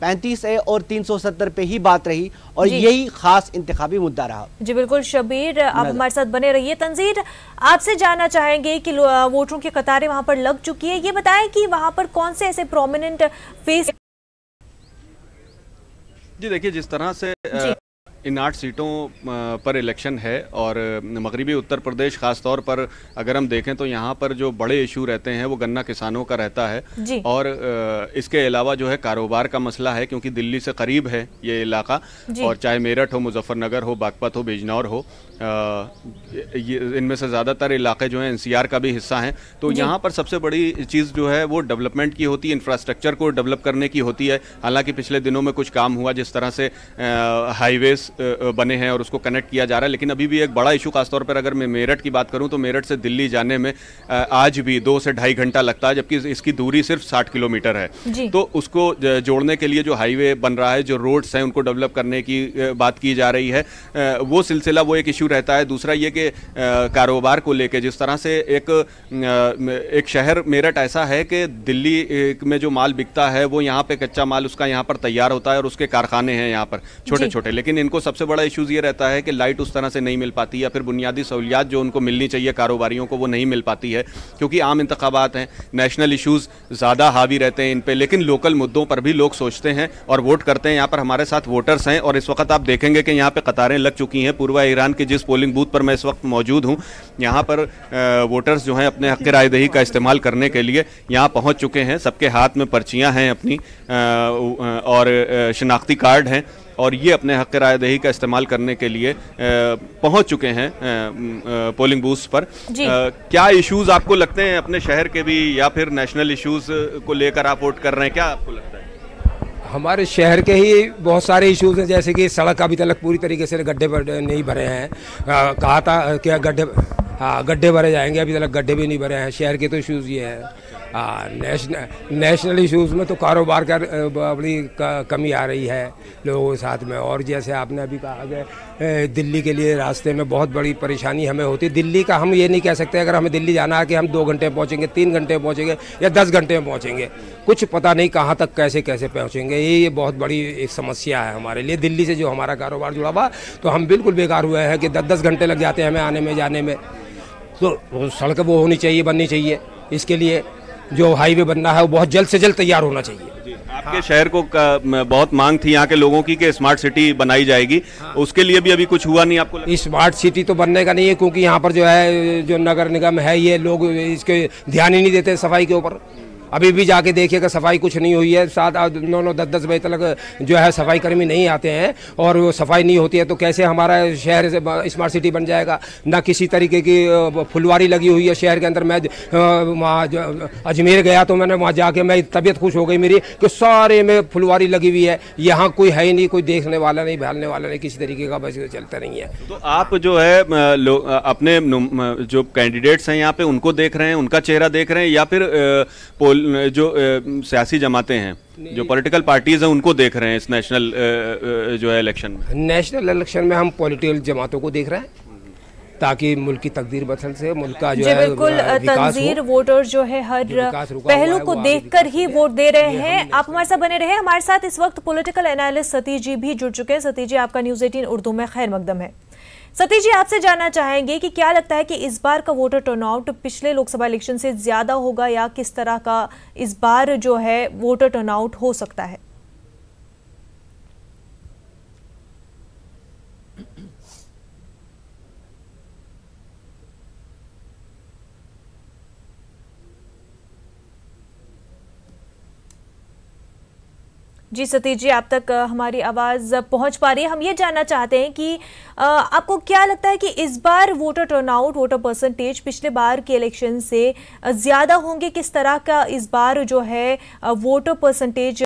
35A और 370 पे ही बात रही और यही खास इंतखाबी मुद्दा रहा। जी बिल्कुल शबीर, आप हमारे साथ बने रहिए। तंजीर, आपसे जानना चाहेंगे कि वोटरों की कतारें वहां पर लग चुकी है, ये बताएं कि वहां पर कौन से ऐसे प्रोमिनेंट फेस। जी देखिए, जिस तरह से इन 8 सीटों पर इलेक्शन है और मगरिबी उत्तर प्रदेश खास तौर पर अगर हम देखें तो यहाँ पर जो बड़े इशू रहते हैं वो गन्ना किसानों का रहता है और इसके अलावा जो है कारोबार का मसला है, क्योंकि दिल्ली से करीब है ये इलाका और चाहे मेरठ हो, मुजफ्फरनगर हो, बागपत हो, बिजनौर हो, इनमें से ज़्यादातर इलाके जो हैं एनसीआर का भी हिस्सा हैं। तो यहाँ पर सबसे बड़ी चीज़ जो है वो डेवलपमेंट की होती है, इंफ्रास्ट्रक्चर को डेवलप करने की होती है। हालांकि पिछले दिनों में कुछ काम हुआ, जिस तरह से हाईवेज बने हैं और उसको कनेक्ट किया जा रहा है, लेकिन अभी भी एक बड़ा इशू खासतौर पर अगर मैं मेरठ की बात करूं तो मेरठ से दिल्ली जाने में आज भी 2 से ढाई घंटा लगता है, जबकि इसकी दूरी सिर्फ 60 किलोमीटर है। तो उसको जोड़ने के लिए जो हाईवे बन रहा है, जो रोड्स हैं उनको डेवलप करने की बात की जा रही है, वो सिलसिला वो एक इशू रहता है। दूसरा ये कि कारोबार को लेकर जिस तरह से एक शहर मेरठ ऐसा है कि दिल्ली में जो माल बिकता है वो यहाँ पे कच्चा माल उसका यहाँ पर तैयार होता है और उसके कारखाने हैं यहाँ पर छोटे छोटे, लेकिन इनको सबसे बड़ा इशूज़ ये रहता है कि लाइट उस तरह से नहीं मिल पाती या फिर बुनियादी सहूलियात जो उनको मिलनी चाहिए कारोबारियों को वो नहीं मिल पाती है, क्योंकि आम इंतखाबात हैं, नेशनल इशूज़ ज़्यादा हावी रहते हैं इन पे, लेकिन लोकल मुद्दों पर भी लोग सोचते हैं और वोट करते हैं। यहाँ पर हमारे साथ वोटर्स हैं और इस वक्त आप देखेंगे कि यहाँ पे कतारें लग चुकी हैं। पूर्वा ईरान के जिस पोलिंग बूथ पर मैं इस वक्त मौजूद हूँ, यहाँ पर वोटर्स जो हैं अपने हक़ रायदही का इस्तेमाल करने के लिए यहाँ पहुँच चुके हैं। सबके हाथ में पर्चियाँ हैं अपनी और शनाख्ती कार्ड हैं और ये अपने हक़ रायदही का इस्तेमाल करने के लिए पहुंच चुके हैं पोलिंग बूथ्स पर। क्या इश्यूज आपको लगते हैं अपने शहर के भी या फिर नेशनल इश्यूज को लेकर आप वोट कर रहे हैं, क्या आपको लगता है? हमारे शहर के ही बहुत सारे इश्यूज हैं, जैसे कि सड़क अभी तक पूरी तरीके से गड्ढे नहीं भरे हैं। कहा था कि गड्ढे भरे जाएंगे, अभी तक गड्ढे भी नहीं भरे हैं। शहर के तो इश्यूज़ ये हैं। नेशनल इश्यूज़ में तो कारोबार का बड़ी कमी आ रही है लोगों के साथ में। और जैसे आपने अभी कहा कि दिल्ली के लिए रास्ते में बहुत बड़ी परेशानी हमें होती है। दिल्ली का हम ये नहीं कह सकते अगर हमें दिल्ली जाना है कि हम 2 घंटे में पहुँचेंगे, 3 घंटे में पहुँचेंगे या 10 घंटे में पहुँचेंगे, कुछ पता नहीं कहाँ तक कैसे पहुँचेंगे। ये बहुत बड़ी एक समस्या है हमारे लिए। दिल्ली से जो हमारा कारोबार जुड़ा हुआ तो हम बिल्कुल बेकार हुए हैं कि 10-10 घंटे लग जाते हैं हमें आने में जाने में। तो सड़क वो होनी चाहिए, बननी चाहिए। इसके लिए जो हाईवे बनना है वो बहुत जल्द से जल्द तैयार होना चाहिए। आपके शहर को बहुत मांग थी यहाँ के लोगों की कि स्मार्ट सिटी बनाई जाएगी, उसके लिए भी अभी कुछ हुआ नहीं आपको लगता? स्मार्ट सिटी तो बनने का नहीं है, क्योंकि यहाँ पर जो है जो नगर निगम है ये लोग इसके ध्यान ही नहीं देते सफाई के ऊपर। अभी भी जाके देखिएगा सफाई कुछ नहीं हुई है। 7-9 10-10 बजे तक जो है सफाई कर्मी नहीं आते हैं और वो सफाई नहीं होती है, तो कैसे हमारा शहर से स्मार्ट सिटी बन जाएगा? ना किसी तरीके की फुलवारी लगी हुई है शहर के अंदर। मैं वहाँ अजमेर गया तो मैंने वहाँ जाके मैं तबीयत खुश हो गई मेरी कि सारे में फुलवारी लगी हुई है। यहाँ कोई है ही नहीं, कोई देखने वाला नहीं, भालने वाला नहीं, किसी तरीके का बस चलता नहीं है। तो आप जो है अपने जो कैंडिडेट्स हैं यहाँ पे उनको देख रहे हैं, उनका चेहरा देख रहे हैं, या फिर जो सियासी जमातें हैं, जो पॉलिटिकल पार्टीज हैं उनको देख रहे हैं इस नेशनल जो है इलेक्शन में? नेशनल इलेक्शन में हम पॉलिटिकल जमातों को देख रहे हैं ताकि मुल्क की तकदीर बदल से, मुल्क का जो है बिल्कुल तंजीर वोटर जो है हर पहलू को देखकर ही वोट दे रहे हैं। आप हमारे साथ बने रहे। हमारे साथ इस वक्त पॉलिटिकल एनालिस्ट सतीश जी भी जुड़ चुके हैं। सतीश जी, आपका न्यूज़ 18 उर्दू में खैर मकदम है। सतीश जी, आपसे जानना चाहेंगे कि क्या लगता है कि इस बार का वोटर टर्नआउट पिछले लोकसभा इलेक्शन से ज्यादा होगा या किस तरह का इस बार जो है वोटर टर्नआउट हो सकता है? जी सतीश जी, आप तक हमारी आवाज़ पहुंच पा रही है। हम ये जानना चाहते हैं कि आपको क्या लगता है कि इस बार वोटर टर्नआउट, वोटर परसेंटेज पिछले बार के इलेक्शन से ज़्यादा होंगे? किस तरह का इस बार जो है वोटर परसेंटेज